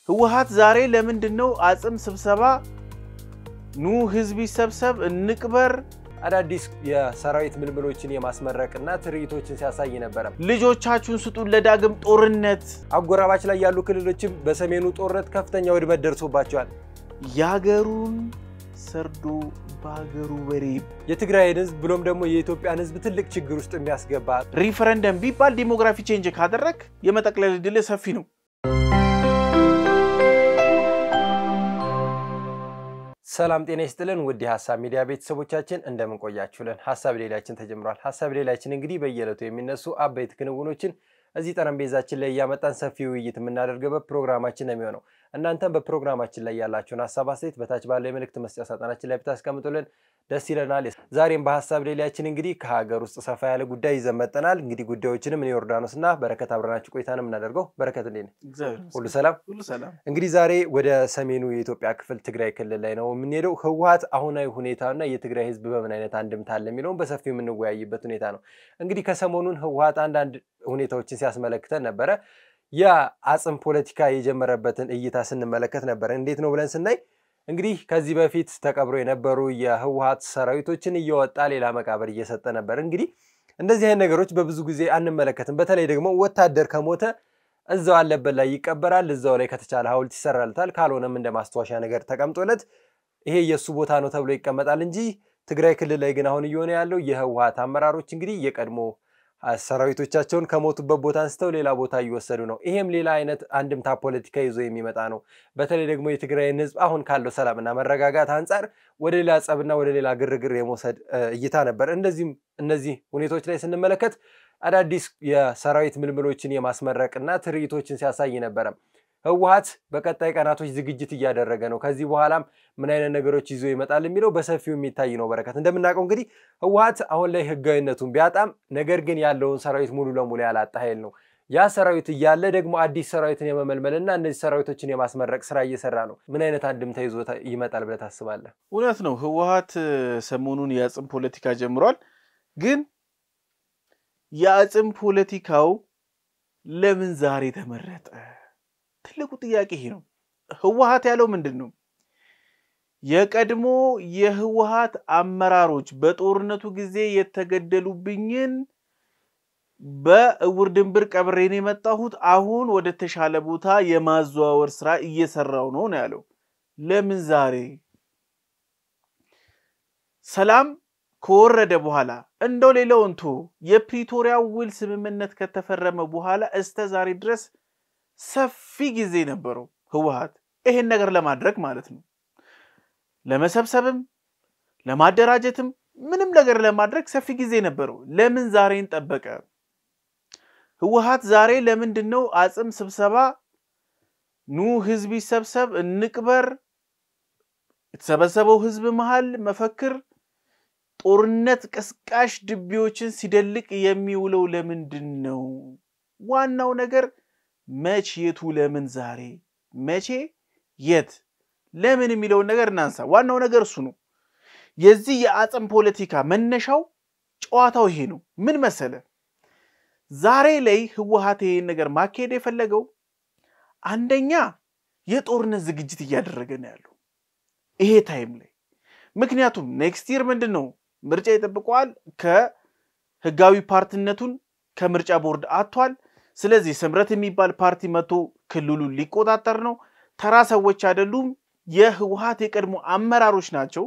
ህወሓት ዛሬ ለምንድነው አጽም ስብሰባ ኑ ህዝብ ይሰብሰብ እንቅበር አዳዲስ የሰራዊት ምልምሎችን የማስመረቅና ትርኢቶችን ሲያሳይ ነበር ልጆቻችሁን ስጡን ለዳግም ጦርነት አጎራባች ላይ ያሉ ክልሎችም በሰሜኑ ጦርነት ከፍተኛ ውድመት ደርሶባቸዋል ያገሩን ሰርዶ ባገሩ ወሬ የትግራይ ህዝብ ብሎም ደግሞ የኢትዮጵያን ህዝብ ትልቅ ችግር ውስጥ የሚያስገባ ሪፈረንደም ቢባል ዲሞግራፊ ቼንጅ ካደረክ የመጠቅለል ድል ሰፊ ነው ሰላም ጤና ይስጥልን ውድ የሐሳብ ሚዲያ ቤተሰቦቻችን እንደምን ቆያችሁልን ሐሳብ ሌላችን ተጀምሯል ሐሳብ ሌላችን እንግዲህ በየለቱ የሚነሱ አበይት ክንውኖችን እዚህ ጠረጴዛችን ላይ ያመጣን ሰፊ ውይይት የምናደርገበት ፕሮግራማችን ነው የሚሆነው እናንተም በፕሮግራማችን ላይ ያላችሁን ሐሳብ አስተያየት በታች ባለው የመልእክት መስጫ ሳጥናችን ላይ ብታስቀምጡልን ደስ ይለናል ዛሬም በሐሳብ ሌላችን እንግዲህ ከሀገር ውስጥ ሰፋ ያለ ጉዳይ ይዘን መጥተናል እንግዲህ ጉዳዮችንም እኔ ዮርዳኖስና በረከት አብረናችሁ ቆይታንም እናደርገው በረከት እንዴት ነህ ሁሉ ሰላም እንግዲህ ዛሬ ወደ ሰሜኑ የኢትዮጵያ ክፍል ትግራይ ክልል ላይ ነው የምንሄደው ህወሓት አሁናዊ ሁኔታና የትግራይ ህዝብ በምን አይነት አንድምታ አለ የሚለውን በሰፊው የምንወያይበት ሁኔታ ነው እንግዲህ ከሰሞኑን ህወሓት አንዳንድ ሁኔታዎችን ሲያስመለክተን ነበር የአጽም ፖለቲካ የጀመረበትን እይታ ስንመለከት ነበር እንዴት ነው ብለን ስናይ እንግዲህ ከዚህ በፊት ተቀብሮ የነበሩ የህወሓት ሰራዊቶችን እየወጣ ሌላ መቃብር እየሰጠ ነበር እንግዲህ እንደዚህ አይነት ነገሮች በብዙ ጊዜ አንመለከትም በተለይ ደግሞ ወታደር ከሞተ እዛው አለበት ላይ ይቀበራል እዛው ላይ ከተቻለ ሐውልት ይሰራልታል ካልሆነም እንደማስተዋሻ ነገር ተቀምጦለት ይሄ የሱ ቦታ ነው ተብሎ ይቀመጣል እንጂ ትግራይ ክልል ላይ ግን አሁን እየሆነ ያለው የህወሓት አመራሮች እንግዲህ የቀድሞ ሰራዊቶቻቸውን ከሞቱበት ቦታ አንስተው ሌላ ቦታ እየወሰዱ ነው ይሄም ሌላ አይነት አንድምታ ፖለቲካ ይዞ የሚመጣ ነው በተለይ ደግሞ የትግራይን ህዝብ አሁን ካለው ሰላምና መረጋጋት አንፃር ወደ ሌላ ጸብና ወደ ሌላ ግርግር የመውሰድ እይታ ነበር እነዚህ ሁኔታዎች ላይ ስንመለከት አዳዲስ የሰራዊት ምልምሎችን የማስመረቅና ትርኢቶችን ሲያሳይ ነበር ህወሓት በቀጣይ ቀናቶች ዝግጅት እያደረገ ነው ከዚህ በኋላም ምን አይነት ነገሮች ይዞ ይመጣል የሚለው በሰፊው የሚታይ ነው በረከት እንደምናቀው እንግዲህ ህወሓት አሁን ላይ ህጋዊነቱን ቢያጣም ነገር ግን ያለውን ሰራዊት ሙሉ ለሙሉ ያላጣ ኃይል ነው ያ ሰራዊት እያለ ደግሞ አዲስ ሰራዊትን የመመልመልና እነዚህ ሰራዊቶችን የማስመረቅ ስራ እየሰራ ነው ምን አይነት አንድምታ ይዞ ይመጣል ብለህ ታስባለህ እውነት ነው ህወሓት ሰሞኑን የአጽም ፖለቲካ ጀምሯል ግን የአጽም ፖለቲካው ለምን ዛሬ ተመረጠ ትልቁ ጥያቄ ይሄ ነው ህወሓት ያለው ምንድነው የቀድሞ የህወሓት አመራሮች በጦርነቱ ጊዜ የተገደሉብኝን በእውር ድንብር ቀብሬን የመጣሁት አሁን ወደ ተሻለ ቦታ የማዘዋወር ስራ እየሰራው ነው ያለው ለምን ዛሬ ሰላም ከወረደ በኋላ እንደው ሌላውንቱ የፕሪቶሪያው ውል ስምምነት ከተፈረመ በኋላ እስከ ዛሬ ድረስ ሰፊ ጊዜ ነበረው ህወሓት ይሄን ነገር ለማድረግ ማለት ነው ለመሰብሰብም ለማደራጀትም ምንም ነገር ለማድረግ ሰፊ ጊዜ ነበረው ለምን ዛሬን ጠበቀ ህወሓት ዛሬ ለምንድነው አጽም ስብሰባ ኑ ህዝብ ይሰብሰብ እንቅበር የተሰበሰበው ህዝብ መሃል መፈክር ጦርነት ቀስቃሽ ድቢዎችን ሲደልቅ የሚውለው ለምንድነው ዋናው ነገር መቼ የቱ ለምን ዛሬ መቼ የት ለምን የሚለው ነገር እናንሳ ዋናው ነገር እሱ ነው የዚህ የአጽም ፖለቲካ መነሻው ጨዋታው ይሄ ነው ምን መሰለ ዛሬ ላይ ህወሓት ይሄን ነገር ማከሄድ የፈለገው አንደኛ የጦርነት ዝግጅት እያደረገ ነው ያለው ይሄ ታይም ላይ ምክንያቱም ኔክስት ይር ምንድነው ምርጫ ይጠብቀዋል ከህጋዊ ፓርቲነቱን ከምርጫ ቦርድ አጥቷል ስለዚህ ስምረት የሚባል ፓርቲ መጥቶ ክልሉን ሊቆጣጠር ነው ተራ ሰዎች አይደሉም የህወሓት የቀድሞ አመራሮች ናቸው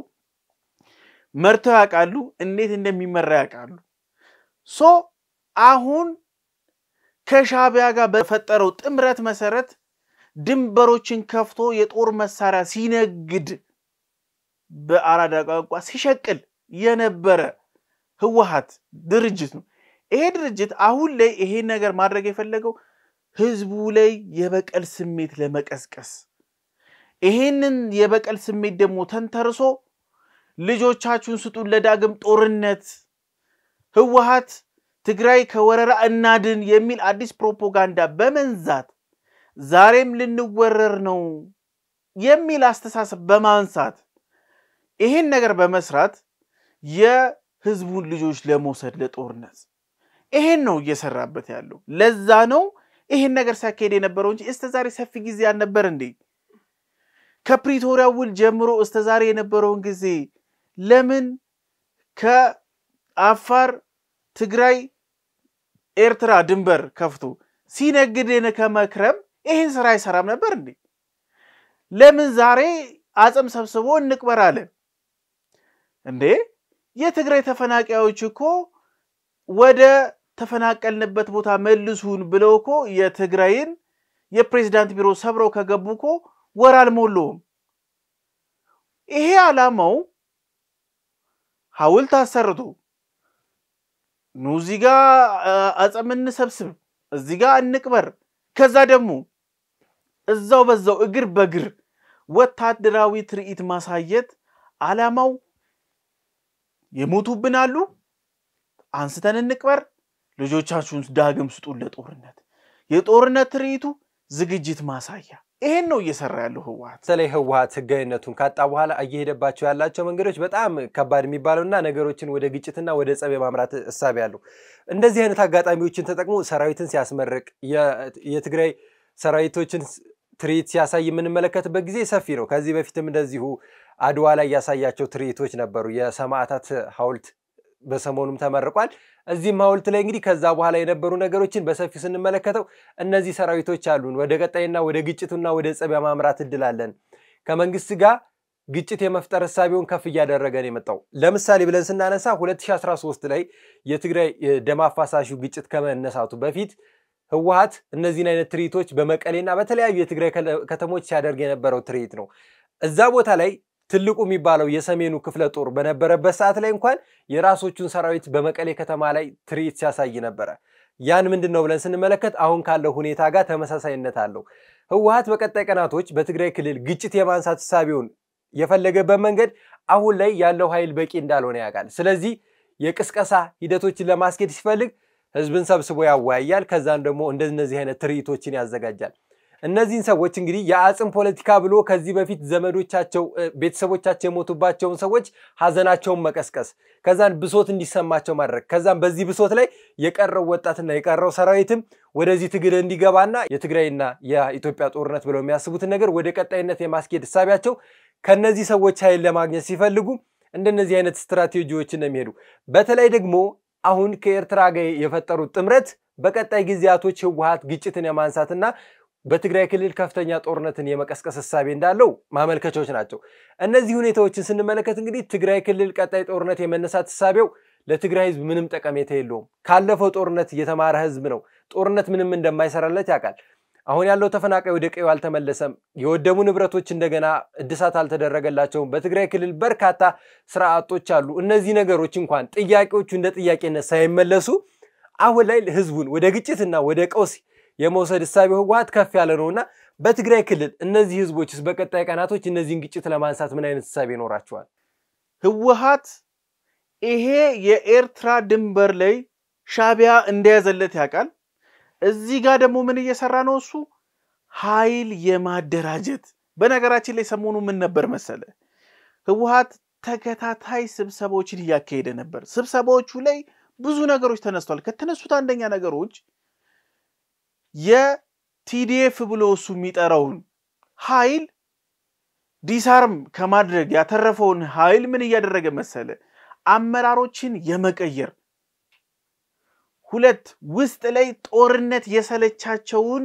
መርተው ያቃሉ እንዴት እንደሚመራ ያቃሉ ሶ አሁን ከሻቢያ ጋር በፈጠረው ጥምረት መሰረት ድንበሮችን ከፍቶ የጦር መሳሪያ ሲነግድ በአራዳ ቋንቋ ሲሸቅል የነበረ ህወሓት ድርጅት ነው ይሄ ድርጅት አሁን ላይ ይሄ ነገር ማድረግ የፈለገው ህዝቡ ላይ የበቀል ስሜት ለመቀስቀስ ይሄንን የበቀል ስሜት ደግሞ ተንተርሶ ልጆቻችሁን ስጡን ለዳግም ጦርነት ህወሓት ትግራይ ከወረራ እናድን የሚል አዲስ ፕሮፓጋንዳ በመንዛት ዛሬም ልንወረር ነው የሚል አስተሳሰብ በማንሳት ይሄን ነገር በመስራት የህዝቡን ልጆች ለመውሰድ ለጦርነት ይሄን ነው እየሰራበት ያለው ለዛ ነው ይሄን ነገር ሲያካሄድ የነበረው እንጂ እስከዛሬ ሰፊ ጊዜ አልነበር እንዴ? ከፕሪቶሪያው ውል ጀምሮ እስከዛሬ የነበረውን ጊዜ ለምን ከአፋር ትግራይ ኤርትራ ድንበር ከፍቶ ሲነግድን ከመክረም ይሄን ስራ አይሰራም ነበር እንዴ? ለምን ዛሬ አጽም ሰብስቦ እንቅበር አለ እንዴ? የትግራይ ተፈናቃዮች እኮ ወደ ተፈናቀልንበት ቦታ መልሱን ብለው እኮ የትግራይን የፕሬዝዳንት ቢሮ ሰብረው ከገቡ እኮ ወር አልሞላውም። ይሄ ዓላማው ሐውልት አሰርቶ ኑዚጋ አጽምን ሰብስብ እዚጋ እንቅበር ከዛ ደግሞ እዛው በዛው እግር በእግር ወታደራዊ ትርኢት ማሳየት ዓላማው የሞቱብናሉ አንስተን እንቅበር ልጆቻችሁን ዳግም ስጡን ለጦርነት የጦርነት ትርኢቱ ዝግጅት ማሳያ ይሄን ነው እየሰራ ያለው ህወሓት። ስለዚህ ህወሓት ህጋዊነቱን ካጣ በኋላ እየሄደባቸው ያላቸው መንገዶች በጣም ከባድ የሚባሉና ነገሮችን ወደ ግጭትና ወደ ጸብ የማምራት ሐሳብ ያለው እንደዚህ አይነት አጋጣሚዎችን ተጠቅሞ ሰራዊትን ሲያስመርቅ የትግራይ ሰራዊቶችን ትርኢት ሲያሳይ የምንመለከትበት ጊዜ ሰፊ ነው። ከዚህ በፊትም እንደዚሁ አድዋ ላይ ያሳያቸው ትርኢቶች ነበሩ። የሰማዕታት ሐውልት በሰሞኑም ተመርቋል። እዚህም ሐውልት ላይ እንግዲህ ከዛ በኋላ የነበሩ ነገሮችን በሰፊው ስንመለከተው እነዚህ ሰራዊቶች አሉን ወደ ቀጣይና ወደ ግጭቱና ወደ ጸብ የማምራት እድል አለን ከመንግስት ጋር ግጭት የመፍጠር ሐሳቢውን ከፍ ያደረገ ነው የመጣው። ለምሳሌ ብለን ስናነሳ 2013 ላይ የትግራይ ደም አፋሳሹ ግጭት ከመነሳቱ በፊት ህወሓት እነዚህን አይነት ትርኢቶች በመቀሌና በተለያዩ የትግራይ ከተሞች ሲያደርግ የነበረው ትርኢት ነው። እዛ ቦታ ላይ ትልቁ የሚባለው የሰሜኑ ክፍለ ጦር በነበረበት ሰዓት ላይ እንኳን የራሶቹን ሰራዊት በመቀሌ ከተማ ላይ ትርኢት ሲያሳይ ነበር። ያን ምንድነው ብለን ስንመለከት አሁን ካለው ሁኔታ ጋር ተመሳሳይነት አለው። ህወሓት በቀጣይ ቀናቶች በትግራይ ክልል ግጭት የማንሳት ሐሳቢውን የፈለገበት መንገድ አሁን ላይ ያለው ኃይል በቂ እንዳልሆነ ያውቃል። ስለዚህ የቅስቀሳ ሂደቶችን ለማስኬድ ሲፈልግ ህዝብን ሰብስቦ ያወያያል ከዛን ደግሞ እንደነዚህ አይነት ትርኢቶችን ያዘጋጃል። እነዚህን ሰዎች እንግዲህ የአጽም ፖለቲካ ብሎ ከዚህ በፊት ዘመዶቻቸው ቤተሰቦቻቸው የሞቱባቸውን ሰዎች ሐዘናቸውን መቀስቀስ ከዛን ብሶት እንዲሰማቸው ማድረግ ከዛን በዚህ ብሶት ላይ የቀረው ወጣትና የቀረው ሰራዊትም ወደዚህ ትግል እንዲገባና የትግራይና የኢትዮጵያ ጦርነት ብለው የሚያስቡት ነገር ወደ ቀጣይነት የማስኬድ ሐሳቢያቸው ከነዚህ ሰዎች ኃይል ለማግኘት ሲፈልጉ እንደነዚህ አይነት ስትራቴጂዎችን ነው የሚሄዱ። በተለይ ደግሞ አሁን ከኤርትራ ጋር የፈጠሩት ጥምረት በቀጣይ ጊዜያቶች ህወሓት ግጭትን የማንሳትና በትግራይ ክልል ከፍተኛ ጦርነትን የመቀስቀስ ሐሳብ እንዳለው ማመልከቻዎች ናቸው። እነዚህ ሁኔታዎችን ስንመለከት እንግዲህ ትግራይ ክልል ቀጣይ ጦርነት የመነሳት ሐሳቢው ለትግራይ ህዝብ ምንም ጠቀሜታ የለውም። ካለፈው ጦርነት የተማረ ህዝብ ነው። ጦርነት ምንም እንደማይሰራለት ያውቃል። አሁን ያለው ተፈናቃይ ወደ ቀዬው አልተመለሰም። የወደሙ ንብረቶች እንደገና እድሳት አልተደረገላቸውም። በትግራይ ክልል በርካታ ስራ አጦች አሉ። እነዚህ ነገሮች እንኳን ጥያቄዎቹ እንደ ጥያቄነት ሳይመለሱ አሁን ላይ ህዝቡን ወደ ግጭትና ወደ ቀውስ የመውሰድ ሐሳቢው ህወሓት ከፍ ያለ ነውና በትግራይ ክልል እነዚህ ህዝቦችስ በቀጣይ ቀናቶች እነዚህን ግጭት ለማንሳት ምን አይነት ሐሳብ ይኖራቸዋል? ህወሓት ይሄ የኤርትራ ድንበር ላይ ሻቢያ እንደያዘለት ያውቃል። እዚህ ጋር ደግሞ ምን እየሰራ ነው እሱ ኃይል የማደራጀት በነገራችን ላይ ሰሞኑ ምን ነበር መሰለ ህወሓት ተከታታይ ስብሰባዎችን ያካሄደ ነበር። ስብሰባዎቹ ላይ ብዙ ነገሮች ተነስተዋል። ከተነሱት አንደኛ ነገሮች የቲዲኤፍ ብሎ እሱ የሚጠራውን ኃይል ዲሳርም ከማድረግ ያተረፈውን ኃይል ምን እያደረገ መሰለ አመራሮችን የመቀየር ሁለት ውስጥ ላይ ጦርነት የሰለቻቸውን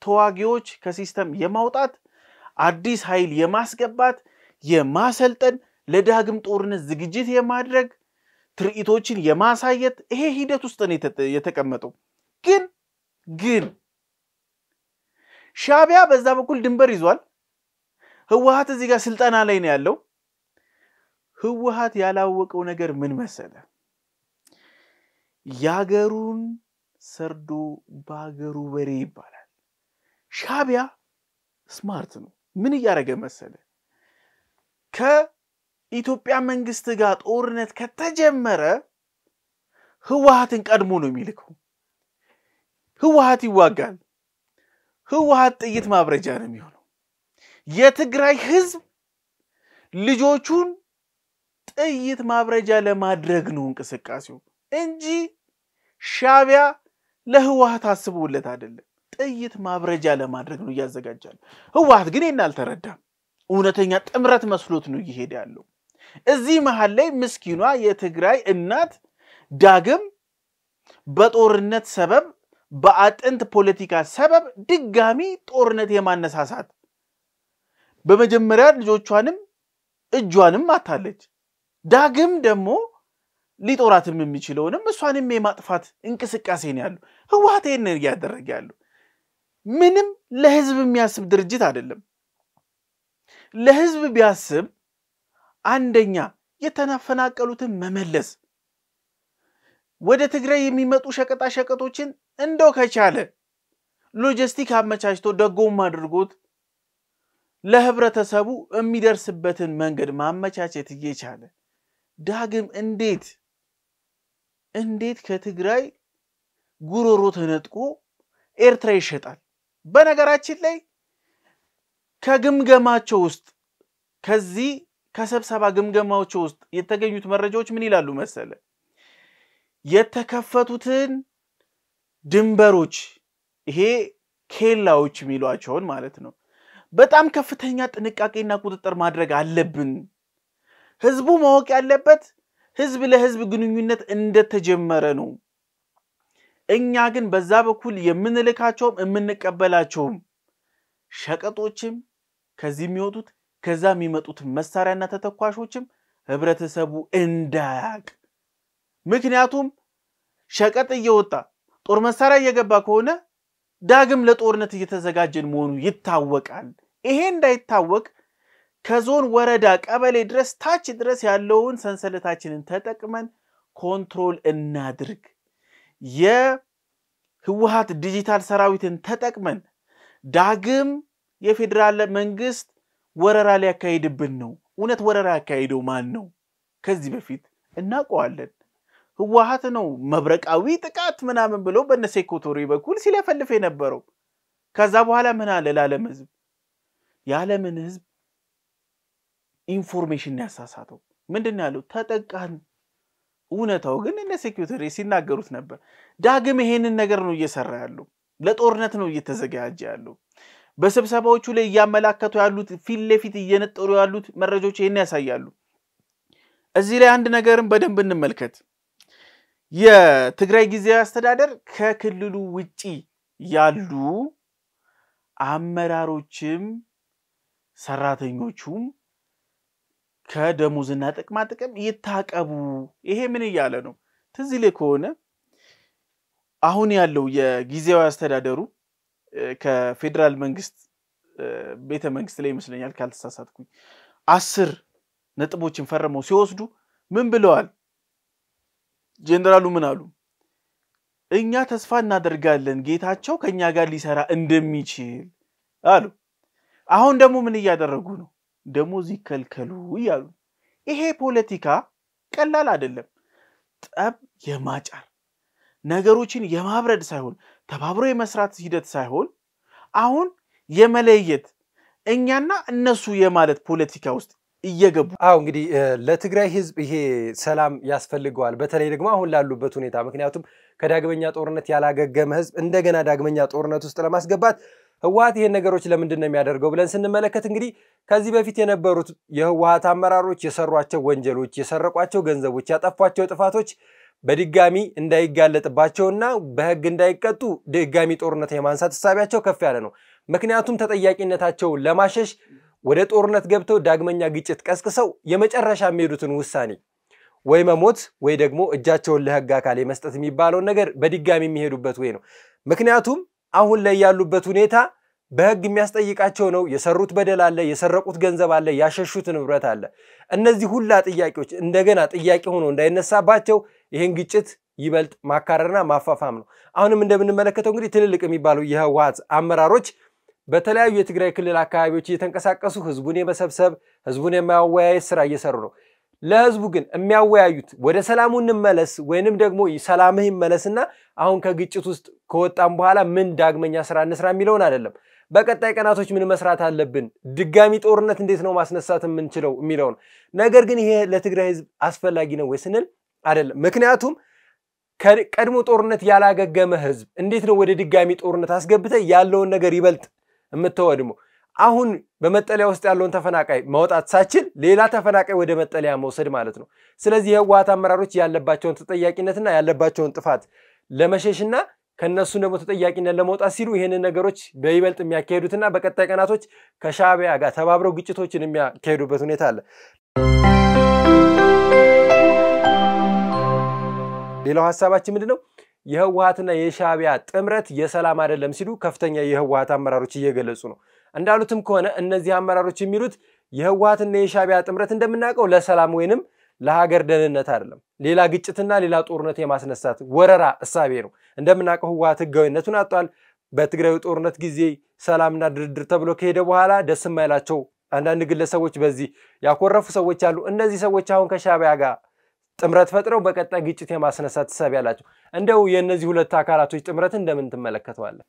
ተዋጊዎች ከሲስተም የማውጣት አዲስ ኃይል የማስገባት የማሰልጠን ለዳግም ጦርነት ዝግጅት የማድረግ ትርኢቶችን የማሳየት ይሄ ሂደት ውስጥ ነው የተቀመጠው። ግን ሻቢያ በዛ በኩል ድንበር ይዟል። ህወሓት እዚህ ጋር ስልጣና ላይ ነው ያለው። ህወሓት ያላወቀው ነገር ምን መሰለ ያገሩን ሰርዶ ባገሩ በሬ ይባላል። ሻቢያ ስማርት ነው። ምን ያደረገ መሰለ ከኢትዮጵያ መንግስት ጋር ጦርነት ከተጀመረ ህወሓትን ቀድሞ ነው የሚልከው። ህወሓት ይዋጋል። ህወሓት ጥይት ማብረጃ ነው የሚሆነው። የትግራይ ህዝብ ልጆቹን ጥይት ማብረጃ ለማድረግ ነው እንቅስቃሴው እንጂ ሻቢያ ለህወሓት አስቦለት አይደለም። ጥይት ማብረጃ ለማድረግ ነው ያዘጋጃል ህዋት ግን ይናልተረዳም እውነተኛ ጥምረት መስሎት ነው ይሄድ ያለው እዚህ መሃል ላይ ምስኪኗ የትግራይ እናት ዳግም በጦርነት ሰበብ በአጥንት ፖለቲካ ሰበብ ድጋሚ ጦርነት የማነሳሳት በመጀመሪያ ልጆቿንም እጇንም አታለች ዳግም ደግሞ ሊጦራትም የሚችለውንም እሷንም የማጥፋት እንቅስቃሴ ነው ያለው ህዋቴን ያደረገ ያለው ምንም ለህዝብ የሚያስብ ድርጅት አይደለም ለህዝብ ቢያስብ አንደኛ የተናፈናቀሉትን መመለስ ወደ ትግራይ የሚመጡ ሸቀጣ ሸቀጦችን እንደው ከቻለ ሎጂስቲክ አመቻችቶ ደጎም አድርጎት ለህብረተሰቡ የሚደርስበትን መንገድ ማመቻቸት እየቻለ ዳግም እንዴት ከትግራይ ጉሮሮ ተነጥቆ ኤርትራ ይሸጣል በነገራችን ላይ ከግምገማቸው ውስጥ ከዚህ ከሰብሰባ ግምገማዎች ውስጥ የተገኙት መረጃዎች ምን ይላሉ መሰለ የተከፈቱትን ድንበሮች ይሄ ኬላዎች ሚሏቸውን ማለት ነው በጣም ከፍተኛ ጥንቃቄና ቁጥጥር ማድረግ አለብን ህዝቡ ማወቅ ያለበት ህዝብ ለህዝብ ግንኙነት እንደተጀመረ ነው እኛ ግን በዛ በኩል የምንልካቸውም የምንቀበላቸውም ሸቀጦችም ከዚህ የሚወጡት ከዛ የሚመጡት መሳሪያና ተተኳሾችም ህብረተሰቡ እንዳያቅ ምክንያቱም ሸቀጥ እየወጣ ጦር መሳሪያ እየገባ ከሆነ ዳግም ለጦርነት እየተዘጋጀን መሆኑ ይታወቃል ይሄ እንዳይታወቅ ከዞን ወረዳ ቀበሌ ድረስ ታች ድረስ ያለውን ሰንሰለታችንን ተጠቅመን ኮንትሮል እናድርግ የህወሓት ዲጂታል ሰራዊትን ተጠቅመን ዳግም የፌደራል መንግስት ወረራ ሊያካሂድብን ነው እውነት ወረራ ያካሂደው ማን ነው ከዚህ በፊት እናውቀዋለን ህወሓት ነው መብረቃዊ ጥቃት ምናምን ብሎ በነሴኮቶሪ በኩል ሲለፈልፍ የነበረው ከዛ በኋላ ምን አለ ለዓለም ህዝብ የዓለምን ህዝብ ኢንፎርሜሽን ያሳሳተው ምንድነው ያለው ተጠቃን እውነታው ግን እነሴኮቶሪ ሲናገሩት ነበር ዳግም ይሄንን ነገር ነው እየሰራ ያለው ለጦርነት ነው እየተዘጋጀ ያለው በስብሰባዎቹ ላይ ያመላከቱ ያሉት ፊት ለፊት እየነጠሩ ያሉት መረጃዎች ይሄን ያሳያሉ እዚህ ላይ አንድ ነገርን በደንብ እንመልከት የትግራይ ጊዜያዊ አስተዳደር ከክልሉ ውጪ ያሉ አመራሮችም ሰራተኞቹም ከደሞዝና ጥቅማ ጥቅም ይታቀቡ ይሄ ምን ይያለ ነው ትዝ ይልህ ከሆነ አሁን ያለው የጊዜያዊ አስተዳደሩ ከፌደራል መንግስት ቤተ መንግስት ላይ ይመስለኛል ካልተሳሳትኩኝ 10 ነጥቦችን ፈርመው ሲወስዱ ምን ብለዋል ጀነራሉ ምን አሉ እኛ ተስፋ እናደርጋለን ጌታቸው ከኛ ጋር ሊሰራ እንደሚችል አሉ አሁን ደግሞ ምን ያደረጉ ነው ደሞዝ ይከልከሉ ይያሉ ይሄ ፖለቲካ ቀላል አይደለም ጠብ የማጫር ነገሮችን የማብረድ ሳይሆን ተባብሮ የመስራት ሂደት ሳይሆን አሁን የመለየት እኛና እነሱ የማለት ፖለቲካ ውስጥ እየገቡ እንግዲህ ለትግራይ ህዝብ ይሄ ሰላም ያስፈልገዋል በተለይ ደግሞ አሁን ላሉበት ሁኔታ ምክንያቱም ከዳግመኛ ጦርነት ያላገገመ ህዝብ እንደገና ዳግመኛ ጦርነት ውስጥ ለማስገባት ህወሓት ይሄን ነገሮች ለምንድን ነው የሚያደርገው ብለን ስንመለከት እንግዲህ ከዚህ በፊት የነበሩት የህወሓት አመራሮች የሰሯቸው ወንጀሎች የሰረቋቸው ገንዘቦች ያጠፏቸው ጥፋቶች በድጋሚ እንዳይጋለጥባቸውና በህግ እንዳይቀጡ ድጋሚ ጦርነት የማንሳት ሐሳባቸው ከፍ ያለ ነው ምክንያቱም ተጠያቂነታቸው ለማሸሽ ወደ ጦርነት ገብተው ዳግመኛ ግጭት ቀስቅሰው የመጨረሻ የሚሄዱትን ውሳኔ ወይ መሞት ወይ ደግሞ እጃቸውን ለህግ አካል መስጠት የሚባለው ነገር በድጋሚ የሚሄዱበት ወይ ነው ምክንያቱም አሁን ላይ ያሉበት ሁኔታ በህግ የሚያስጠይቃቸው ነው የሰሩት በደል አለ የሰረቁት ገንዘብ አለ ያሸሹት ንብረት አለ እነዚህ ሁላ ጥያቄዎች እንደገና ጥያቄ ሆኖ እንዳይነሳባቸው ይሄን ግጭት ይበልጥ ማካረርና ማፋፋም ነው አሁንም እንደምንመለከተው እንግዲህ ትልልቅ የሚባሉ የህወሓት አመራሮች በተለያዩ የትግራይ ክልል አካባቢዎች እየተንቀሳቀሱ ህዝቡን የመሰብሰብ ህዝቡን የማያወያየት ስራ እየሰሩ ነው ለህዝቡ ግን የሚያወያዩት ወደ ሰላሙ እንመለስ ወይንም ደግሞ ሰላምህ ይመለስና አሁን ከግጭት ውስጥ ከወጣን በኋላ ምን ዳግመኛ ስራ እንስራ የሚለውን አይደለም በቀጣይ ቀናቶች ምን መስራት አለብን ድጋሚ ጦርነት እንዴት ነው ማስነሳት የምንችለው የሚለውን ነገር ግን ይሄ ለትግራይ ህዝብ አስፈላጊ ነው ወይ ስንል አይደለም ምክንያቱም ቀድሞ ጦርነት ያላገገመ ህዝብ እንዴት ነው ወደ ድጋሚ ጦርነት አስገብተ ያለውን ነገር ይበልጥ የምትወድመው? አሁን በመጠለያ ውስጥ ያለውን ተፈናቃይ ማውጣት ሳይችል ሌላ ተፈናቃይ ወደ መጠለያ መውሰድ ማለት ነው። ስለዚህ የህወሓት አመራሮች ያለባቸውን ተጠያቂነትና ያለባቸውን ጥፋት ለመሸሽና ከነሱ ደግሞ ተጠያቂነት ለመውጣት ሲሉ ይሄንን ነገሮች በይበልጥ የሚያካሂዱትና በቀጣይ ቀናቶች ከሻዕቢያ ጋር ተባብረው ግጭቶችን የሚያካሂዱበት ሁኔታ አለ። ሌላው ሐሳባችን ምንድነው? የህወሓትና የሻዕቢያ ጥምረት የሰላም አይደለም ሲሉ ከፍተኛ የህወሓት አመራሮች እየገለጹ ነው። እንዳሉትም ከሆነ እነዚህ አመራሮች የሚሉት የህወሓትና የሻዕቢያ ጥምረት እንደምናውቀው ለሰላም ወይንም ለሀገር ደህንነት አይደለም፣ ሌላ ግጭትና ሌላ ጦርነት የማስነሳት ወረራ እሳቤ ነው። እንደምናውቀው ህወሓት ህጋዊነቱን አጥቷል። በትግራይ ጦርነት ጊዜ ሰላምና ድርድር ተብሎ ከሄደ በኋላ ደስ የማይላቸው አንዳንድ ግለሰቦች በዚህ ያኮረፉ ሰዎች አሉ። እነዚህ ሰዎች አሁን ከሻዕቢያ ጋር ጥምረት ፈጥረው በቀጣይ ግጭት የማስነሳት እሳቤ ያላቸው። እንደው የእነዚህ ሁለት አካላቶች ጥምረት እንደምን ትመለከተዋለህ?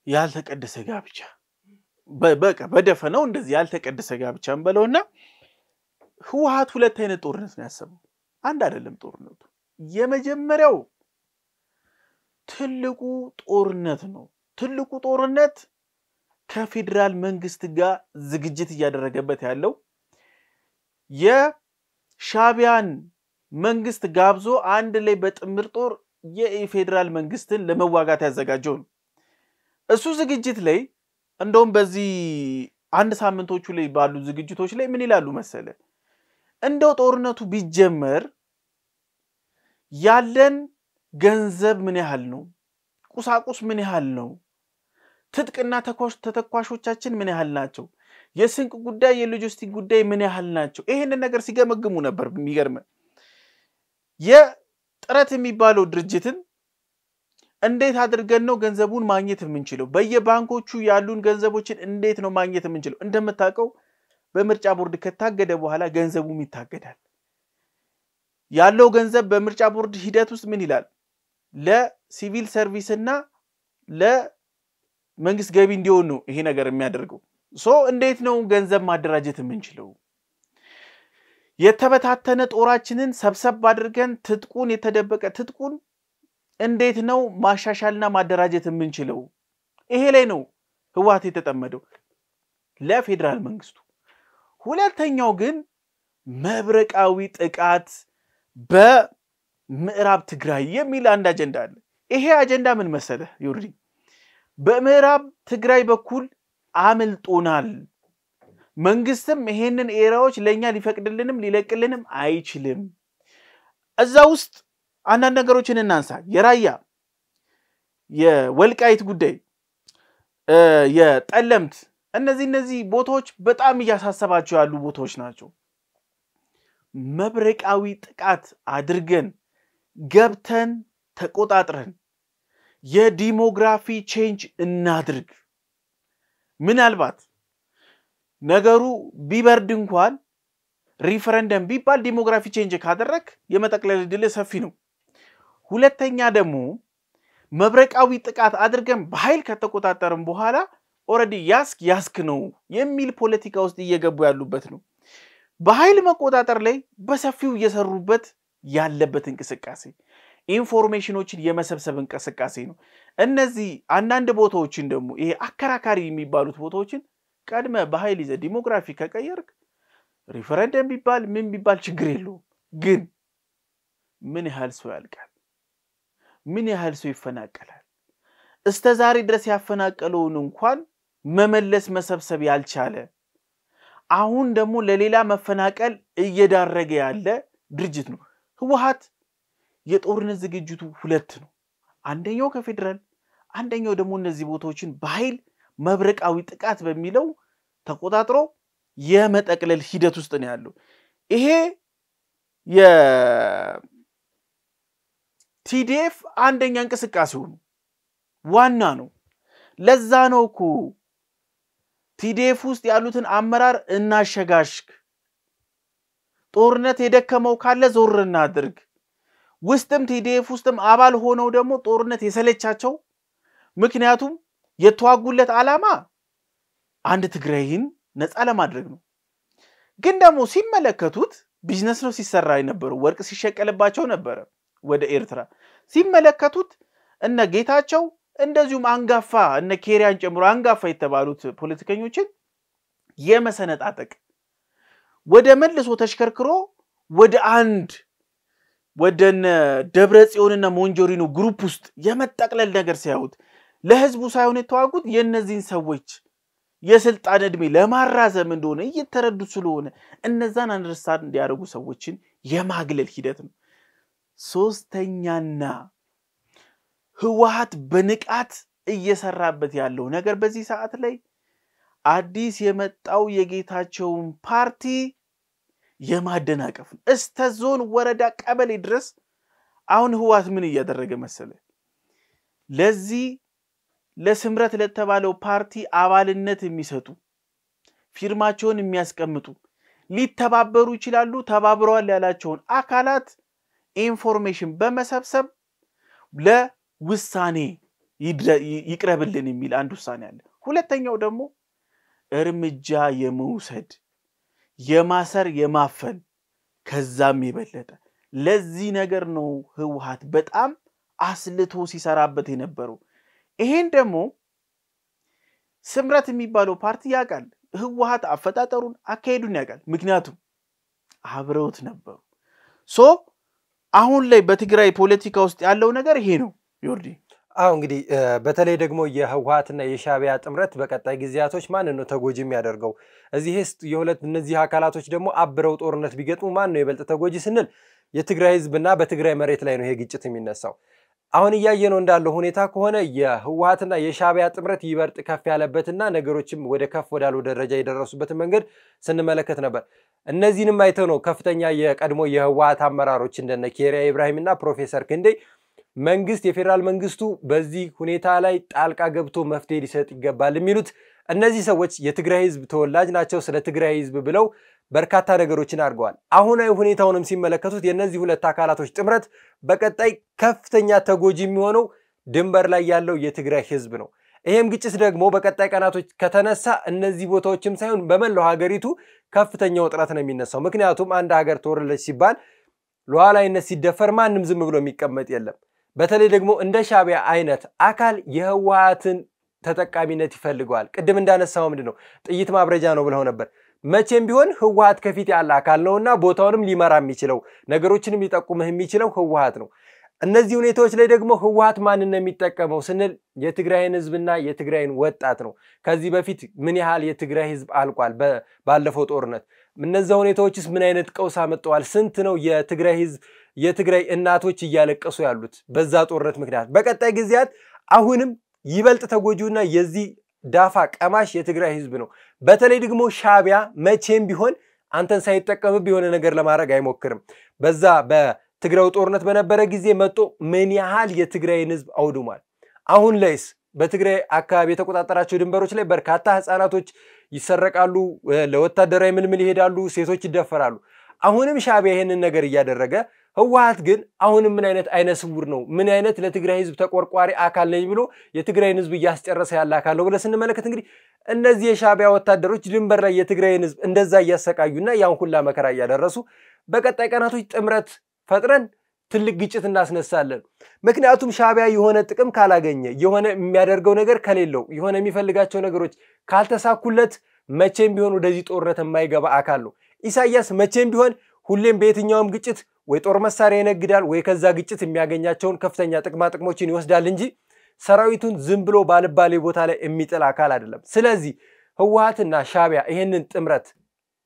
ያልተቀደሰ ጋብቻ በቃ በደፈነው እንደዚህ ያልተቀደሰ ጋብቻ እንበለውና ህወሓት ሁለት አይነት ጦርነት ነው ያሰበው። አንድ አይደለም ጦርነቱ። የመጀመሪያው ትልቁ ጦርነት ነው። ትልቁ ጦርነት ከፌደራል መንግስት ጋር ዝግጅት እያደረገበት ያለው የሻዕቢያን መንግስት ጋብዞ አንድ ላይ በጥምር ጦር የፌደራል መንግስትን ለመዋጋት ያዘጋጀው ነው። እሱ ዝግጅት ላይ እንደውም በዚህ አንድ ሳምንቶቹ ላይ ባሉ ዝግጅቶች ላይ ምን ይላሉ መሰለ? እንደው ጦርነቱ ቢጀመር ያለን ገንዘብ ምን ያህል ነው? ቁሳቁስ ምን ያህል ነው? ትጥቅና ተተኳሾቻችን ምን ያህል ናቸው? የስንቅ ጉዳይ የሎጂስቲክ ጉዳይ ምን ያህል ናቸው? ይሄንን ነገር ሲገመግሙ ነበር። የሚገርም የጥረት የሚባለው ድርጅትን እንዴት አድርገን ነው ገንዘቡን ማግኘት የምንችለው? በየባንኮቹ ያሉን ገንዘቦችን እንዴት ነው ማግኘት የምንችለው? እንደምታውቀው በምርጫ ቦርድ ከታገደ በኋላ ገንዘቡም ይታገዳል። ያለው ገንዘብ በምርጫ ቦርድ ሂደት ውስጥ ምን ይላል? ለሲቪል ሰርቪስና ለመንግስት ገቢ እንዲሆን ነው ይሄ ነገር የሚያደርገው። እንዴት ነው ገንዘብ ማደራጀት የምንችለው? የተበታተነ ጦራችንን ሰብሰብ አድርገን ትጥቁን የተደበቀ ትጥቁን እንዴት ነው ማሻሻልና ማደራጀት የምንችለው? ይሄ ላይ ነው ህወሓት የተጠመደው ለፌደራል መንግስቱ። ሁለተኛው ግን መብረቃዊ ጥቃት በምዕራብ ትግራይ የሚል አንድ አጀንዳ አለ። ይሄ አጀንዳ ምን መሰለ ይውሪ? በምዕራብ ትግራይ በኩል አምልጦናል፣ መንግስትም ይሄንን ኤራዎች ለኛ ሊፈቅድልንም ሊለቅልንም አይችልም። እዛ ውስጥ አንዳንድ ነገሮችን እናንሳ። የራያ የወልቃይት ጉዳይ የጠለምት እነዚህ ቦታዎች በጣም እያሳሰባቸው ያሉ ቦታዎች ናቸው። መብረቃዊ ጥቃት አድርገን ገብተን ተቆጣጥረን የዲሞግራፊ ቼንጅ እናድርግ። ምናልባት ነገሩ ቢበርድ እንኳን ሪፈረንደም ቢባል ዲሞግራፊ ቼንጅ ካደረክ የመጠቅለል ዕድል ሰፊ ነው። ሁለተኛ ደግሞ መብረቃዊ ጥቃት አድርገን በኃይል ከተቆጣጠርን በኋላ ኦሬዲ ያስክ ነው የሚል ፖለቲካ ውስጥ እየገቡ ያሉበት ነው። በኃይል መቆጣጠር ላይ በሰፊው እየሰሩበት ያለበት እንቅስቃሴ ኢንፎርሜሽኖችን የመሰብሰብ እንቅስቃሴ ነው። እነዚህ አንዳንድ ቦታዎችን ደግሞ ይሄ አከራካሪ የሚባሉት ቦታዎችን ቀድመ በኃይል ይዘ ዲሞግራፊ ከቀየርክ ሪፈረንደም ቢባል ምን ቢባል ችግር የለውም። ግን ምን ያህል ሰው ያልቃል? ምን ያህል ሰው ይፈናቀላል? እስከ ዛሬ ድረስ ያፈናቀለውን እንኳን መመለስ መሰብሰብ ያልቻለ አሁን ደግሞ ለሌላ መፈናቀል እየዳረገ ያለ ድርጅት ነው ህወሓት። የጦርነት ዝግጅቱ ሁለት ነው። አንደኛው ከፌደራል፣ አንደኛው ደግሞ እነዚህ ቦታዎችን በኃይል መብረቃዊ ጥቃት በሚለው ተቆጣጥሮ የመጠቅለል ሂደት ውስጥ ነው ያለው። ይሄ የቲዲኤፍ አንደኛ እንቅስቃሴው ነው፣ ዋና ነው። ለዛ ነው እኮ ቲዲኤፍ ውስጥ ያሉትን አመራር እናሸጋሽክ፣ ጦርነት የደከመው ካለ ዞር እናድርግ፣ ውስጥም ቲዲኤፍ ውስጥም አባል ሆነው ደግሞ ጦርነት የሰለቻቸው ምክንያቱም የተዋጉለት ዓላማ አንድ ትግራይን ነፃ ለማድረግ ነው። ግን ደግሞ ሲመለከቱት ቢዝነስ ነው ሲሰራ የነበረው፣ ወርቅ ሲሸቀልባቸው ነበር። ወደ ኤርትራ ሲመለከቱት እነ ጌታቸው እንደዚሁም አንጋፋ እነ ኬሪያን ጨምሮ አንጋፋ የተባሉት ፖለቲከኞችን የመሰነጣጠቅ ወደ መልሶ ተሽከርክሮ ወደ አንድ ወደነ ደብረጽዮንና ሞንጆሪኖ ግሩፕ ውስጥ የመጠቅለል ነገር ሲያዩት ለህዝቡ ሳይሆን የተዋጉት የነዚህን ሰዎች የስልጣን እድሜ ለማራዘም እንደሆነ እየተረዱ ስለሆነ እነዛን አንደርስታንድ እንዲያደርጉ ሰዎችን የማግለል ሂደት ነው። ሶስተኛና ህወሓት በንቃት እየሰራበት ያለው ነገር በዚህ ሰዓት ላይ አዲስ የመጣው የጌታቸውን ፓርቲ የማደናቀፍ ነው። እስተ ዞን ወረዳ ቀበሌ ድረስ አሁን ህወሓት ምን እያደረገ መሰለ? ለዚህ ለስምረት ለተባለው ፓርቲ አባልነት የሚሰጡ ፊርማቸውን የሚያስቀምጡ ሊተባበሩ ይችላሉ ተባብረዋል ያላቸውን አካላት ኢንፎርሜሽን በመሰብሰብ ለውሳኔ ይቅረብልን የሚል አንድ ውሳኔ አለ። ሁለተኛው ደግሞ እርምጃ የመውሰድ የማሰር የማፈን ከዛም ይበለጠ ለዚህ ነገር ነው ህወሓት በጣም አስልቶ ሲሰራበት የነበረው። ይሄን ደግሞ ስምረት የሚባለው ፓርቲ ያውቃል። ህወሓት አፈጣጠሩን አካሄዱን ያውቃል። ምክንያቱም አብረውት ነበሩ። አሁን ላይ በትግራይ ፖለቲካ ውስጥ ያለው ነገር ይሄ ነው ዮርዲ። እንግዲህ በተለይ ደግሞ የህወሓትና የሻዕቢያ ጥምረት በቀጣይ ጊዜያቶች ማን ነው ተጎጂ የሚያደርገው? እዚህስ የሁለት እነዚህ አካላቶች ደግሞ አብረው ጦርነት ቢገጥሙ ማን ነው ይበልጥ ተጎጂ ስንል የትግራይ ህዝብና በትግራይ መሬት ላይ ነው ይሄ ግጭት የሚነሳው። አሁን ያያየነው እንዳለው ሁኔታ ከሆነ የህወሓትና የሻዕቢያ ጥምረት ይበልጥ ከፍ ያለበትና ነገሮችም ወደ ከፍ ወዳሉ ደረጃ የደረሱበት መንገድ ስንመለከት ነበር። እነዚህንም አይተው ነው ከፍተኛ የቀድሞ የህወሓት አመራሮች እንደነ ኬሪያ ኢብራሂምና ፕሮፌሰር ክንዴ መንግስት የፌደራል መንግስቱ በዚህ ሁኔታ ላይ ጣልቃ ገብቶ መፍትሄ ሊሰጥ ይገባል የሚሉት። እነዚህ ሰዎች የትግራይ ህዝብ ተወላጅ ናቸው። ስለ ትግራይ ህዝብ ብለው በርካታ ነገሮችን አድርገዋል። አሁናዊ ሁኔታውንም ሲመለከቱት የነዚህ ሁለት አካላቶች ጥምረት በቀጣይ ከፍተኛ ተጎጂ የሚሆነው ድንበር ላይ ያለው የትግራይ ህዝብ ነው። ይሄም ግጭት ደግሞ በቀጣይ ቀናቶች ከተነሳ እነዚህ ቦታዎችም ሳይሆን በመላው ሀገሪቱ ከፍተኛ ውጥረት ነው የሚነሳው። ምክንያቱም አንድ ሀገር ተወረለች ሲባል ሉዓላዊነት ሲደፈር ማንም ዝም ብሎ የሚቀመጥ የለም። በተለይ ደግሞ እንደ ሻዕቢያ አይነት አካል የህወሓትን ተጠቃሚነት ይፈልጋል። ቅድም እንዳነሳው ምንድነው ጥይት ማብረጃ ነው ብለው ነበር። መቼም ቢሆን ህወሓት ከፊት ያለ አካል ነውና ቦታውንም ሊመራ የሚችለው ነገሮችንም ሊጠቁምህ የሚችለው ህወሓት ነው። እነዚህ ሁኔታዎች ላይ ደግሞ ህወሓት ማንን ነው የሚጠቀመው ስንል የትግራይን ህዝብና የትግራይን ወጣት ነው። ከዚህ በፊት ምን ያህል የትግራይ ህዝብ አልቋል ባለፈው ጦርነት? እነዚህ ሁኔታዎችስ ምን አይነት ቀውስ አመጣዋል? ስንት ነው የትግራይ ህዝብ የትግራይ እናቶች እያለቀሱ ያሉት በዛ ጦርነት ምክንያት? በቀጣይ ጊዜያት አሁንም ይበልጥ ተጎጂውና የዚህ ዳፋ ቀማሽ የትግራይ ህዝብ ነው። በተለይ ደግሞ ሻዕቢያ መቼም ቢሆን አንተን ሳይጠቀምብ የሆነ ነገር ለማድረግ አይሞክርም። በዛ በትግራይ ጦርነት በነበረ ጊዜ መጥቶ ምን ያህል የትግራይን ህዝብ አውድሟል። አሁን ላይስ በትግራይ አካባቢ የተቆጣጠራቸው ድንበሮች ላይ በርካታ ህፃናቶች ይሰረቃሉ፣ ለወታደራዊ ምልምል ይሄዳሉ፣ ሴቶች ይደፈራሉ። አሁንም ሻዕቢያ ይሄንን ነገር እያደረገ ህወሓት ግን አሁንም ምን አይነት አይነ ስውር ነው? ምን አይነት ለትግራይ ህዝብ ተቆርቋሪ አካል ነኝ ብሎ የትግራይን ህዝብ እያስጨረሰ ያለ አካል ነው ብለን ስንመለከት እንግዲህ እነዚህ የሻዕቢያ ወታደሮች ድንበር ላይ የትግራይን ህዝብ እንደዛ እያሰቃዩና ያን ሁላ መከራ እያደረሱ በቀጣይ ቀናቶች ጥምረት ፈጥረን ትልቅ ግጭት እናስነሳለን። ምክንያቱም ሻዕቢያ የሆነ ጥቅም ካላገኘ የሆነ የሚያደርገው ነገር ከሌለው የሆነ የሚፈልጋቸው ነገሮች ካልተሳኩለት መቼም ቢሆን ወደዚህ ጦርነት የማይገባ አካል ነው። ኢሳያስ መቼም ቢሆን ሁሌም በየትኛውም ግጭት ወይ ጦር መሳሪያ ይነግዳል ወይ ከዛ ግጭት የሚያገኛቸውን ከፍተኛ ጥቅሞችን ይወስዳል እንጂ ሰራዊቱን ዝም ብሎ ባልባሌ ቦታ ላይ የሚጥል አካል አይደለም። ስለዚህ ህወሓትና ሻዕቢያ ይሄንን ጥምረት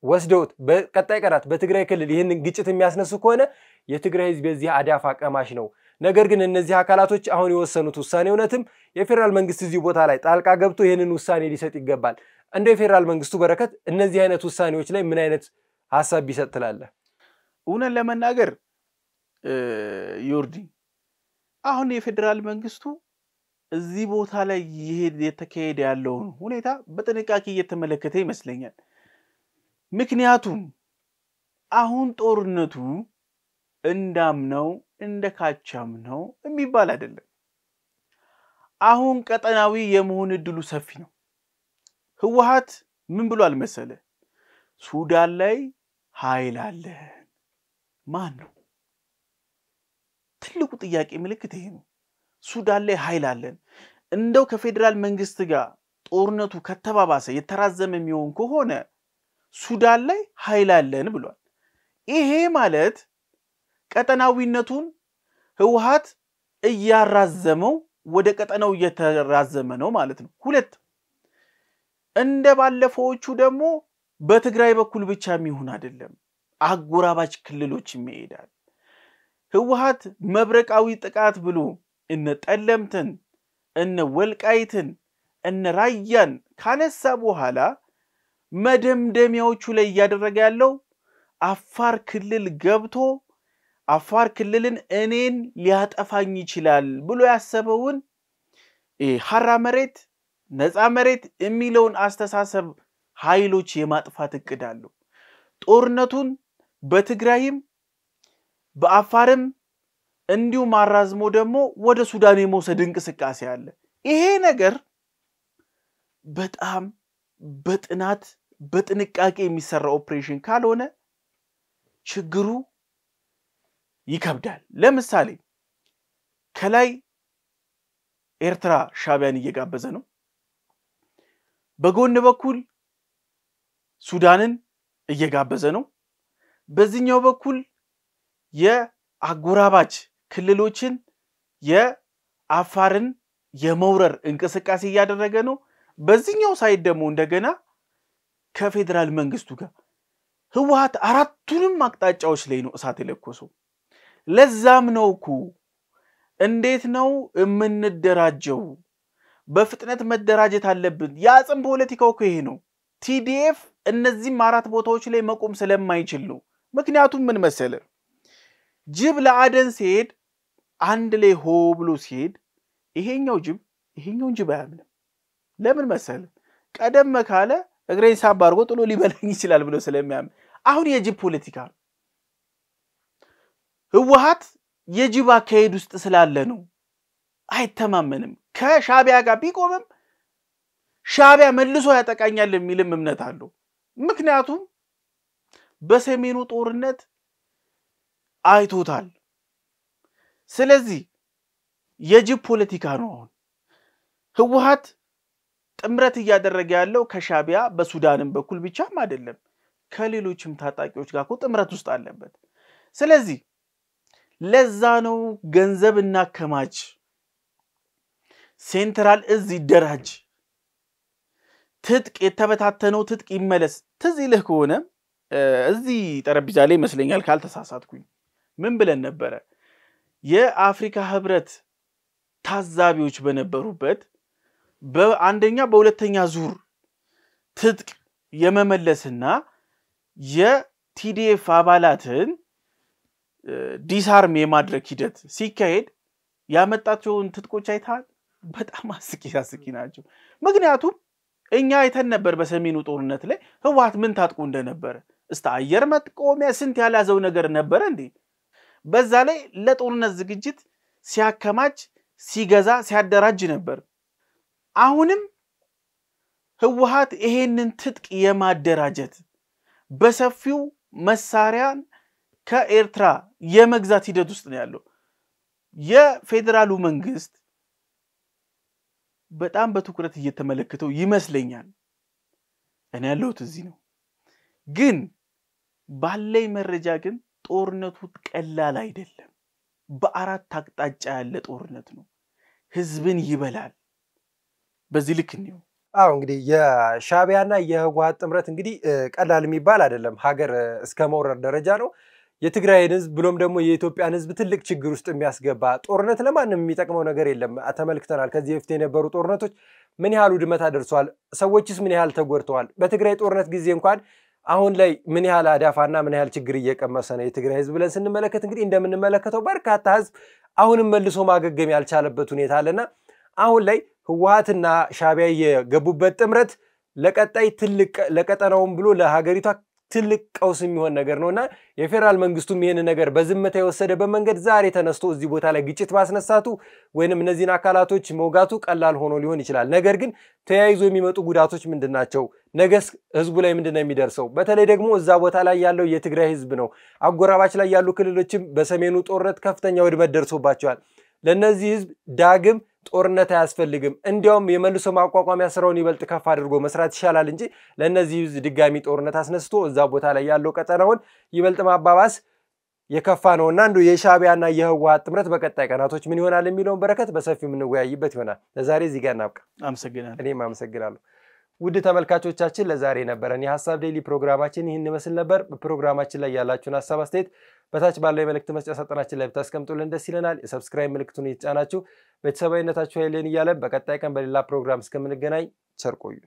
ወስደውት በቀጣይ ቀናት በትግራይ ክልል ይሄንን ግጭት የሚያስነሱ ከሆነ የትግራይ ህዝብ በዚህ አዳፋ ቀማሽ ነው። ነገር ግን እነዚህ አካላቶች አሁን የወሰኑት ውሳኔ እውነትም የፌደራል መንግስት እዚህ ቦታ ላይ ጣልቃ ገብቶ ይሄንን ውሳኔ ሊሰጥ ይገባል። እንደ የፌደራል መንግስቱ በረከት እነዚህ አይነት ውሳኔዎች ላይ ምን አይነት ሐሳብ ቢሰጥ ትላለህ? እውነት ለመናገር ዮርዲ አሁን የፌደራል መንግስቱ እዚህ ቦታ ላይ የተካሄደ ያለውን ሁኔታ በጥንቃቄ እየተመለከተ ይመስለኛል። ምክንያቱም አሁን ጦርነቱ እንዳምነው እንደካቻምነው የሚባል አይደለም። አሁን ቀጠናዊ የመሆን እድሉ ሰፊ ነው። ህወሓት ምን ብሏል መሰለ? ሱዳን ላይ ኃይል አለ። ማን ነው? ትልቁ ጥያቄ ምልክት ይሄ ነው። ሱዳን ላይ ኃይል አለን እንደው ከፌደራል መንግስት ጋር ጦርነቱ ከተባባሰ የተራዘመ የሚሆን ከሆነ ሱዳን ላይ ኃይል አለን ብሏል። ይሄ ማለት ቀጠናዊነቱን ህወሓት እያራዘመው ወደ ቀጠናው እየተራዘመ ነው ማለት ነው። ሁለት እንደ ባለፈዎቹ ደግሞ በትግራይ በኩል ብቻ የሚሆን አይደለም አጎራባች ክልሎችም ይሄዳል። ህወሓት መብረቃዊ ጥቃት ብሎ እነ ጠለምትን እነ ወልቃይትን እነ ራያን ካነሳ በኋላ መደምደሚያዎቹ ላይ ያደረገ ያለው አፋር ክልል ገብቶ አፋር ክልልን እኔን ሊያጠፋኝ ይችላል ብሎ ያሰበውን ሐራ መሬት ነፃ መሬት የሚለውን አስተሳሰብ ኃይሎች የማጥፋት እቅድ አለው። ጦርነቱን በትግራይም በአፋርም እንዲሁ ማራዝሞ ደግሞ ወደ ሱዳን የመውሰድ እንቅስቃሴ አለ። ይሄ ነገር በጣም በጥናት በጥንቃቄ የሚሰራ ኦፕሬሽን ካልሆነ ችግሩ ይከብዳል። ለምሳሌ ከላይ ኤርትራ ሻቢያን እየጋበዘ ነው። በጎን በኩል ሱዳንን እየጋበዘ ነው። በዚህኛው በኩል የአጎራባች ክልሎችን የአፋርን የመውረር እንቅስቃሴ እያደረገ ነው። በዚህኛው ሳይድ ደግሞ እንደገና ከፌደራል መንግስቱ ጋር ህወሓት አራቱንም አቅጣጫዎች ላይ ነው እሳት የለኮሰው። ለዛም ነው እኮ እንዴት ነው የምንደራጀው? በፍጥነት መደራጀት አለብን። ያጽም ፖለቲካው እኮ ይሄ ነው። ቲዲኤፍ እነዚህም አራት ቦታዎች ላይ መቆም ስለማይችል ነው። ምክንያቱም ምን መሰለ ጅብ ለአደን ሲሄድ አንድ ላይ ሆ ብሎ ሲሄድ ይሄኛው ጅብ አያምንም። ለምን መሰለ ቀደም ካለ እግሬን ሳብ አድርጎ ጥሎ ሊበላኝ ይችላል ብሎ ስለሚያምን አሁን የጅብ ፖለቲካ ህወሓት የጅብ አካሄድ ውስጥ ስላለ ነው። አይተማመንም። ከሻቢያ ጋር ቢቆምም ሻቢያ መልሶ ያጠቃኛል የሚልም እምነት አለው። ምክንያቱም በሰሜኑ ጦርነት አይቶታል። ስለዚህ የጅብ ፖለቲካ ነው። አሁን ህወሓት ጥምረት እያደረገ ያለው ከሻቢያ በሱዳንም በኩል ብቻም አይደለም ከሌሎችም ታጣቂዎች ጋር ጥምረት ውስጥ አለበት። ስለዚህ ለዛ ነው ገንዘብ እናከማች፣ ሴንትራል እዚ ይደራጅ፣ ትጥቅ የተበታተነው ትጥቅ ይመለስ። ትዝ ይልህ ከሆነ እዚህ ጠረጴዛ ላይ ይመስለኛል ካልተሳሳትኩኝ ምን ብለን ነበረ? የአፍሪካ ህብረት ታዛቢዎች በነበሩበት በአንደኛ በሁለተኛ ዙር ትጥቅ የመመለስና የቲዲኤፍ አባላትን ዲስአርም የማድረግ ሂደት ሲካሄድ ያመጣቸውን ትጥቆች አይታል። በጣም አስቂ ናቸው። ምክንያቱም እኛ አይተን ነበር በሰሜኑ ጦርነት ላይ ህወሓት ምን ታጥቁ እንደነበረ። እስታ አየር መጥቆሚያ ስንት ያላዘው ነገር ነበር እንዴ? በዛ ላይ ለጦርነት ዝግጅት ሲያከማች ሲገዛ ሲያደራጅ ነበር። አሁንም ህወሓት ይሄንን ትጥቅ የማደራጀት በሰፊው መሳሪያን ከኤርትራ የመግዛት ሂደት ውስጥ ነው ያለው። የፌደራሉ መንግስት በጣም በትኩረት እየተመለከተው ይመስለኛል። እኔ ያለሁት እዚህ ነው። ግን ባለይ መረጃ ግን ጦርነቱ ቀላል አይደለም። በአራት አቅጣጫ ያለ ጦርነት ነው። ህዝብን ይበላል። በዚህ ልክ ነው። አዎ እንግዲህ የሻቢያና የህወሓት ጥምረት እንግዲህ ቀላል የሚባል አይደለም። ሀገር እስከ መውረር ደረጃ ነው። የትግራይን ህዝብ ብሎም ደግሞ የኢትዮጵያን ህዝብ ትልቅ ችግር ውስጥ የሚያስገባ ጦርነት ለማንም የሚጠቅመው ነገር የለም። ተመልክተናል። ከዚህ በፊት የነበሩ ጦርነቶች ምን ያህል ውድመት አደርሰዋል፣ ሰዎችስ ምን ያህል ተጎድተዋል። በትግራይ ጦርነት ጊዜ እንኳን አሁን ላይ ምን ያህል አዳፋና ምን ያህል ችግር እየቀመሰ ነው የትግራይ ህዝብ ብለን ስንመለከት እንግዲህ እንደምንመለከተው በርካታ ህዝብ አሁንም መልሶ ማገገም ያልቻለበት ሁኔታ አለና አሁን ላይ ህወሓትና ሻቢያ የገቡበት ጥምረት ለቀጣይ ትልቅ ለቀጠናውም ብሎ ለሀገሪቷ ትልቅ ቀውስ የሚሆን ነገር ነውና የፌደራል መንግስቱም ይሄን ነገር በዝምታ የወሰደ በመንገድ ዛሬ ተነስቶ እዚህ ቦታ ላይ ግጭት ማስነሳቱ ወይንም እነዚህን አካላቶች መውጋቱ ቀላል ሆኖ ሊሆን ይችላል ነገር ግን ተያይዞ የሚመጡ ጉዳቶች ምንድናቸው ነገስ ህዝቡ ላይ ምንድነው የሚደርሰው በተለይ ደግሞ እዛ ቦታ ላይ ያለው የትግራይ ህዝብ ነው አጎራባች ላይ ያሉ ክልሎችም በሰሜኑ ጦርነት ከፍተኛ ውድመት ደርሶባቸዋል ለነዚህ ህዝብ ዳግም ጦርነት አያስፈልግም እንዲያውም የመልሶ ማቋቋሚያ ስራውን ይበልጥ ከፍ አድርጎ መስራት ይሻላል እንጂ ለነዚህ ህዝብ ድጋሚ ጦርነት አስነስቶ እዛ ቦታ ላይ ያለው ቀጠናውን ይበልጥ ማባባስ የከፋ ነውና እንዶ የሻቢያና የህወሓት ጥምረት በቀጣይ ቀናቶች ምን ይሆናል የሚለውን በረከት በሰፊው ምን ወያይበት ይሆናል ለዛሬ እዚህ ጋር እናብቃ አመሰግናለሁ እኔም አመሰግናለሁ ውድ ተመልካቾቻችን ለዛሬ ነበረን የሐሳብ ዴይሊ ፕሮግራማችን ይህን መስል ነበር በፕሮግራማችን ላይ ያላችሁን ሐሳብ አስተያየት በታች ባለው የመልእክት መስጫ ሳጥናችን ላይ ብታስቀምጡልን ደስ ይለናል የሰብስክራይብ ምልክቱን እየተጫናችሁ ቤተሰባዊነታችሁ አይለን ይያለን በቀጣይ ቀን በሌላ ፕሮግራም እስከምንገናኝ ቸር ቆዩ